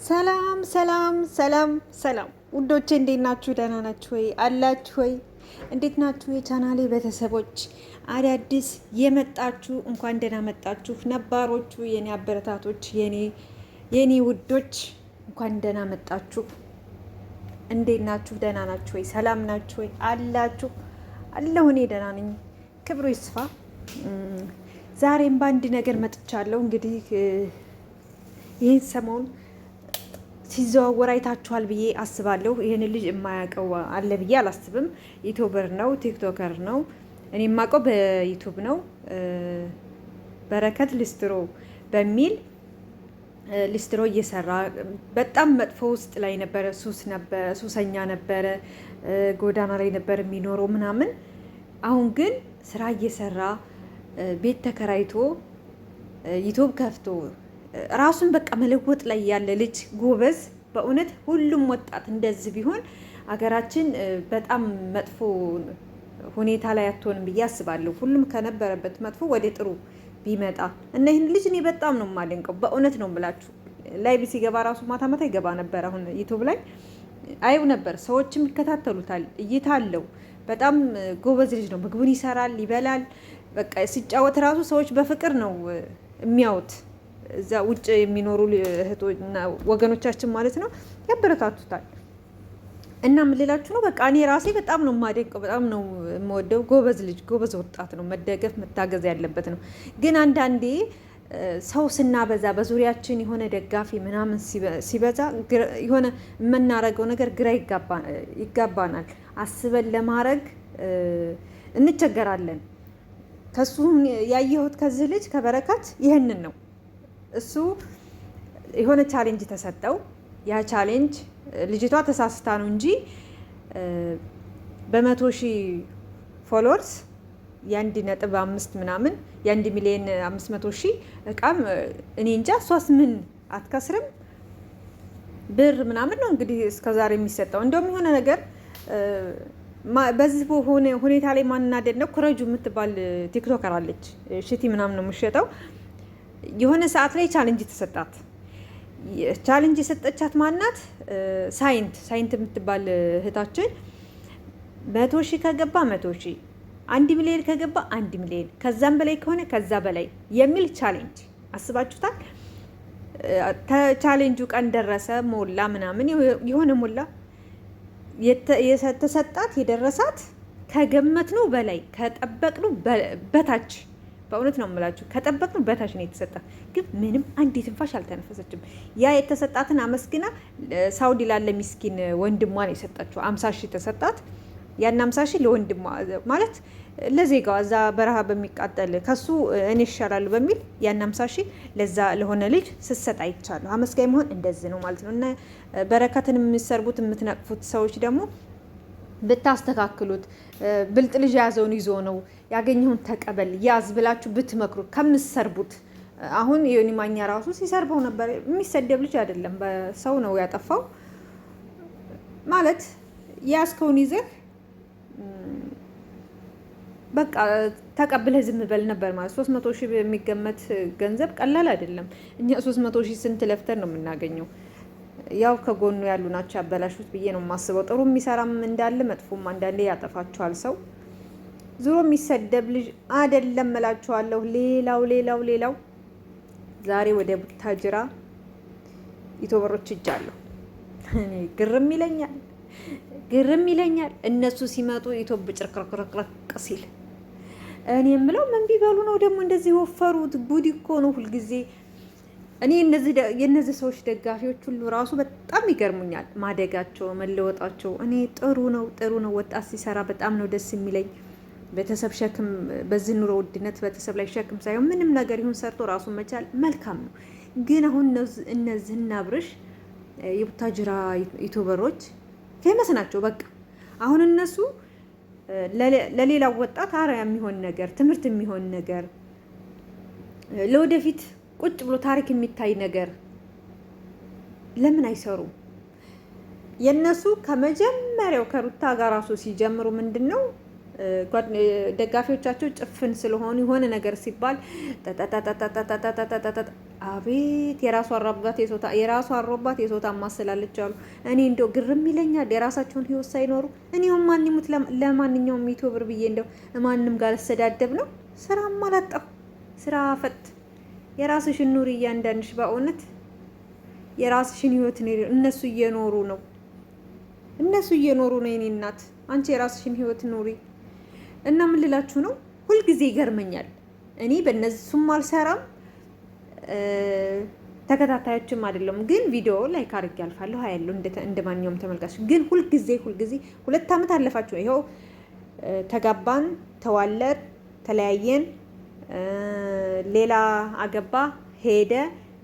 ሰላም ሰላም ሰላም ሰላም ውዶቼ፣ እንዴት ናችሁ? ደህና ናችሁ ወይ? አላችሁ ወይ? እንዴት ናችሁ? የቻናሌ ቤተሰቦች አዳዲስ የመጣችሁ እንኳን ደህና መጣችሁ። ነባሮቹ የኔ አበረታቶች የኔ ውዶች እንኳን ደህና መጣችሁ። እንዴት ናችሁ? ደህና ናችሁ ወይ? ሰላም ናችሁ ወይ? አላችሁ? አለሁ እኔ ደህና ነኝ። ክብሩ ይስፋ። ዛሬም በአንድ ነገር መጥቻለሁ። እንግዲህ ይህን ሰሞን ሲዘዋወር አይታችኋል ብዬ አስባለሁ። ይህን ልጅ የማያውቀው አለ ብዬ አላስብም። ዩቲዩበር ነው፣ ቲክቶከር ነው። እኔ የማውቀው በዩቲዩብ ነው። በረከት ሊስትሮ በሚል ሊስትሮ እየሰራ በጣም መጥፎ ውስጥ ላይ ነበረ። ሱሰኛ ነበረ፣ ጎዳና ላይ ነበር የሚኖረው ምናምን። አሁን ግን ስራ እየሰራ ቤት ተከራይቶ ዩቲዩብ ከፍቶ ራሱን በቃ መለወጥ ላይ ያለ ልጅ ጎበዝ። በእውነት ሁሉም ወጣት እንደዚህ ቢሆን አገራችን በጣም መጥፎ ሁኔታ ላይ አትሆንም ብዬ አስባለሁ። ሁሉም ከነበረበት መጥፎ ወደ ጥሩ ቢመጣ እና ይህን ልጅ እኔ በጣም ነው የማደንቀው። በእውነት ነው የምላችሁ። ላይቭ ሲገባ ራሱ ማታ ማታ ይገባ ነበር። አሁን ዩቲዩብ ላይ አየው ነበር፣ ሰዎችም ይከታተሉታል፣ እይታ አለው። በጣም ጎበዝ ልጅ ነው። ምግቡን ይሰራል፣ ይበላል። በቃ ሲጫወት ራሱ ሰዎች በፍቅር ነው የሚያዩት። እዛ ውጭ የሚኖሩ እህቶችና ወገኖቻችን ማለት ነው ያበረታቱታል። እና ምን ልላችሁ ነው፣ በቃ እኔ ራሴ በጣም ነው የማደንቀው፣ በጣም ነው የምወደው። ጎበዝ ልጅ፣ ጎበዝ ወጣት ነው። መደገፍ መታገዝ ያለበት ነው። ግን አንዳንዴ ሰው ስናበዛ በዙሪያችን የሆነ ደጋፊ ምናምን ሲበዛ የሆነ የምናረገው ነገር ግራ ይጋባናል። አስበን ለማድረግ እንቸገራለን። ከሱ ያየሁት ከዚህ ልጅ ከበረከት ይህንን ነው። እሱ የሆነ ቻሌንጅ ተሰጠው። ያ ቻሌንጅ ልጅቷ ተሳስታ ነው እንጂ በ100,000 ፎሎወርስ የ1.5 ምናምን የ1,500,000 እቃም እኔ እንጃ እሷስ ምን አትከስርም ብር ምናምን ነው እንግዲህ እስከዛሬ የሚሰጠው። እንደውም የሆነ ነገር በዚህ ሁኔታ ላይ ማናደድ ነው። ኩረጁ የምትባል ቲክቶከር አለች። ሽቲ ምናምን ነው የምትሸጠው። የሆነ ሰዓት ላይ ቻሌንጅ ተሰጣት። ቻሌንጅ የሰጠቻት ማናት? ሳይንት የምትባል እህታችን 100,000 ከገባ 100,000፣ 1 ሚሊዮን ከገባ 1 ሚሊዮን፣ ከዛም በላይ ከሆነ ከዛ በላይ የሚል ቻሌንጅ አስባችሁታል? ቻሌንጁ ቀን ደረሰ፣ ሞላ ምናምን የሆነ ሞላ። የተሰጣት የደረሳት ከገመትነው በላይ ከጠበቅነው በታች። በእውነት ነው የምላችሁ፣ ከጠበቅነው በታች ነው የተሰጣት። ግን ምንም አንዲት ትንፋሽ አልተነፈሰችም። ያ የተሰጣትን አመስግና ሳውዲ ላለ ሚስኪን ወንድሟ ነው የሰጣችው። 50,000 ተሰጣት። ያን 50,000 ለወንድሟ ማለት ለዜጋዋ እዛ በረሃ በሚቃጠል ከሱ እኔ ይሻላሉ በሚል ያን 50,000 ለዛ ለሆነ ልጅ ስትሰጥ አይቻለሁ። አመስጋኝ መሆን እንደዚህ ነው ማለት ነው። እና በረከትን የምትሰርቡት የምትነቅፉት ሰዎች ደግሞ ብታስተካክሉት። ብልጥ ልጅ የያዘውን ይዞ ነው፣ ያገኘውን ተቀበል ያዝ ብላችሁ ብትመክሩት ከምትሰርቡት። አሁን ዮኒ ማኛ ራሱ ሲሰርበው ነበር። የሚሰደብ ልጅ አይደለም፣ በሰው ነው ያጠፋው ማለት። ያዝከውን ይዘህ በቃ ተቀብለህ ዝም በል ነበር ማለት። 300,000 የሚገመት ገንዘብ ቀላል አይደለም። እኛ 300,000 ስንት ለፍተን ነው የምናገኘው? ያው ከጎኑ ያሉ ናቸው ያበላሹት ብዬ ነው የማስበው። ጥሩ የሚሰራም እንዳለ መጥፎም አንዳንዴ ያጠፋችኋል ሰው። ዙሮ የሚሰደብ ልጅ አይደለም እላችኋለሁ። ሌላው ዛሬ ወደ ቡታጅራ ዩቲዩበሮች እጃለሁ። እኔ ግርም ይለኛል እነሱ ሲመጡ ዩቲዩብ ጭርቅርቅርቅ ሲል እኔ የምለው ምን ቢበሉ ነው ደግሞ እንደዚህ ወፈሩት? ጉድ እኮ ነው ሁልጊዜ። እኔ የነዚህ ሰዎች ደጋፊዎች ሁሉ ራሱ በጣም ይገርሙኛል። ማደጋቸው፣ መለወጣቸው። እኔ ጥሩ ነው። ወጣት ሲሰራ በጣም ነው ደስ የሚለኝ። ቤተሰብ ሸክም፣ በዚህ ኑሮ ውድነት ቤተሰብ ላይ ሸክም ሳይሆን ምንም ነገር ይሁን ሰርቶ ራሱን መቻል መልካም ነው። ግን አሁን እነዚህና ብርሽ የቡታጅራ ዩቲዩበሮች ፌመስ ናቸው። በቃ አሁን እነሱ ለሌላው ወጣት አርአያ የሚሆን ነገር፣ ትምህርት የሚሆን ነገር፣ ለወደፊት ቁጭ ብሎ ታሪክ የሚታይ ነገር ለምን አይሰሩም? የነሱ ከመጀመሪያው ከሩታ ጋር ራሱ ሲጀምሩ ምንድነው ደጋፊዎቻቸው ጭፍን ስለሆኑ የሆነ ነገር ሲባል አቤት የራሷ አሮባት የሶታ ማስላለች አሉ። እኔ እንደው ግርም ይለኛል የራሳቸውን ህይወት ሳይኖሩ። እኔውም ማን ይሙት ለማንኛውም ዩቲዩበር ብዬ እንደው ማንም ጋር ልሰዳደብ ነው። ስራም አላጣሁ ስራ ፈት የራስሽን ኑሪ እያንዳንድሽ። በእውነት የራስሽን ህይወት እነሱ እየኖሩ ነው የኔ እናት። አንቺ የራስሽን ህይወት ኑሪ። እና ምን ልላችሁ ነው፣ ሁልጊዜ ይገርመኛል። እኔ በእነሱም አልሰራም ተከታታዮችም አይደለም፣ ግን ቪዲዮ ላይክ አድርጌ አልፋለሁ ያለው እንደ ማንኛውም ተመልካች። ግን ሁልጊዜ 2 ዓመት አለፋችሁ። ይኸው ተጋባን፣ ተዋለድ፣ ተለያየን፣ ሌላ አገባ፣ ሄደ፣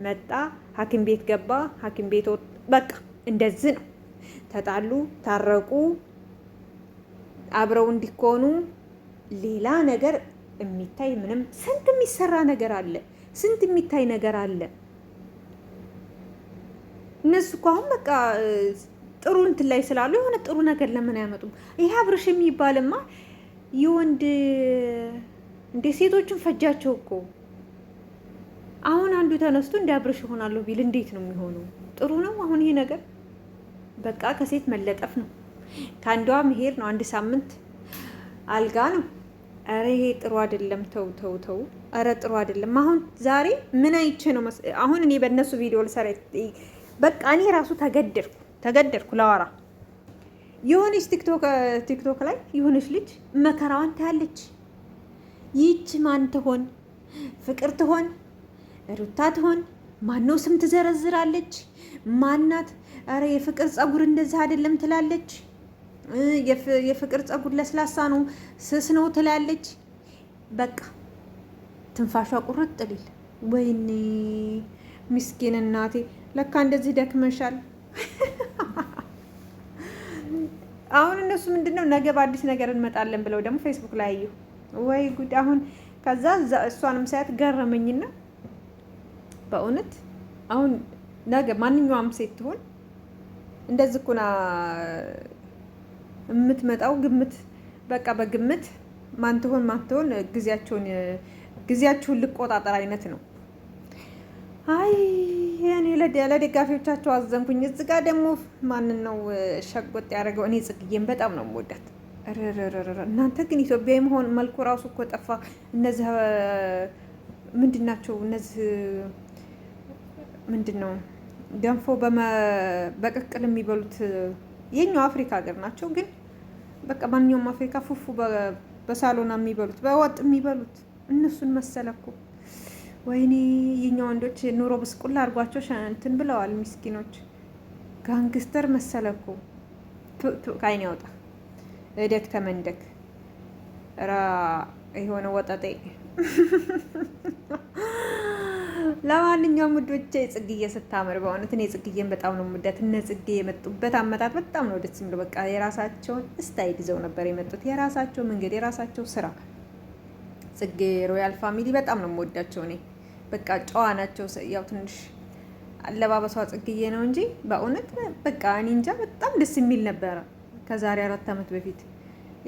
መጣ፣ ሐኪም ቤት ገባ፣ ሐኪም ቤት በቃ እንደዚህ ነው። ተጣሉ፣ ታረቁ፣ አብረው እንዲኮኑ ሌላ ነገር የሚታይ ምንም ስንት የሚሰራ ነገር አለ፣ ስንት የሚታይ ነገር አለ። እነሱ እኮ አሁን በቃ ጥሩ እንትን ላይ ስላሉ የሆነ ጥሩ ነገር ለምን አያመጡም? ይሄ አብርሽ የሚባልማ የወንድ እንደ ሴቶችን ፈጃቸው እኮ። አሁን አንዱ ተነስቶ እንደ አብርሽ ይሆናለሁ ቢል እንዴት ነው የሚሆነው? ጥሩ ነው አሁን ይሄ ነገር? በቃ ከሴት መለጠፍ ነው፣ ከአንዷ መሄድ ነው። 1 ሳምንት አልጋ ነው። አረ ይሄ ጥሩ አይደለም። ተው። አረ ጥሩ አይደለም። አሁን ዛሬ ምን አይቼ ነው አሁን እኔ በእነሱ ቪዲዮ ልሰራ በቃ እኔ ራሱ ተገደድኩ ላወራ። የሆነች ቲክቶክ ላይ የሆነች ልጅ መከራዋን ታያለች። ይህች ማን ትሆን? ፍቅር ትሆን? ሩታ ትሆን? ማነው ስም ትዘረዝራለች። ማናት? አረ የፍቅር ጸጉር እንደዚህ አይደለም ትላለች። የፍቅር ጸጉር ለስላሳ ነው፣ ስስ ነው ትላለች። በቃ ትንፋሿ ቁርጥ ሊል። ወይኔ ምስኪን እናቴ፣ ለካ እንደዚህ ደክመሻል። አሁን እነሱ ምንድነው ነገ በአዲስ ነገር እንመጣለን ብለው ደግሞ ፌስቡክ ላይ አየሁ። ወይ ጉድ! አሁን ከዛ እሷንም ሳያት ገረመኝና በእውነት አሁን ነገ ማንኛውም ሴት ትሆን እንደዚህ እኮ ነው የምትመጣው። ግምት በቃ በግምት ማን ትሆን ጊዜያችሁን ልቆጣጠር አይነት ነው። አይ እኔ ለደጋፊዎቻቸው አዘንኩኝ። እዚህ ጋር ደግሞ ማንን ነው ሸጎጥ ያደረገው? እኔ ጽግዬን በጣም ነው የምወዳት። እናንተ ግን ኢትዮጵያዊ መሆን መልኩ ራሱ እኮ ጠፋ። እነዚህ ምንድን ናቸው? እነዚህ ምንድን ነው ገንፎ በቅቅል የሚበሉት የኛው አፍሪካ ሀገር ናቸው። ግን በቃ ማንኛውም አፍሪካ ፉፉ በሳሎና የሚበሉት በወጥ የሚበሉት እነሱን መሰለኩ። ወይኔ የኛ ወንዶች ኑሮ ብስቁላ አድርጓቸው እንትን ብለዋል። ምስኪኖች ጋንግስተር መሰለኩ። ካይን ያውጣ እደግ ተመንደግ ራ የሆነ ወጠጤ። ለማንኛውም ውዶቼ ጽግዬ ስታምር በእውነት እኔ ጽግዬን በጣም ነው የምወዳት። እነ ጽጌ የመጡበት አመጣጥ በጣም ነው ደስ የሚለው። በቃ የራሳቸውን ስታይል ይዘው ነበር የመጡት፣ የራሳቸው መንገድ፣ የራሳቸው ስራ። ጽጌ ሮያል ፋሚሊ በጣም ነው የምወዳቸው እኔ። በቃ ጨዋ ናቸው። ያው ትንሽ አለባበሷ ጽግዬ ነው እንጂ በእውነት በቃ እኔ እንጃ በጣም ደስ የሚል ነበረ ከዛሬ 4 ዓመት በፊት።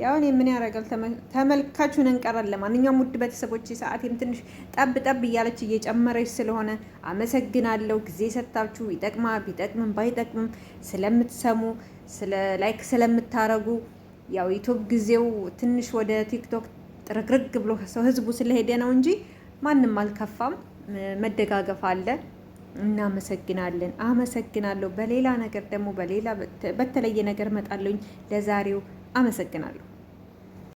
ያው እኔ ምን ያደርጋል ተመልካቹን እንቀራለን። ለማንኛውም ውድ ቤተሰቦች ሰዓቴም ትንሽ ጠብ እያለች እየጨመረች ስለሆነ አመሰግናለሁ። ጊዜ ሰጣችሁ ቢጠቅምም ባይጠቅምም ስለምትሰሙ ላይክ ስለምታረጉ። ያው ዩቲዩብ ጊዜው ትንሽ ወደ ቲክቶክ ጥርግርግ ብሎ ሰው ህዝቡ ስለሄደ ነው እንጂ ማንም አልከፋም። መደጋገፍ አለ። እናመሰግናለን። አመሰግናለሁ። በሌላ ነገር ደግሞ በተለየ ነገር እመጣለሁኝ። ለዛሬው አመሰግናለሁ።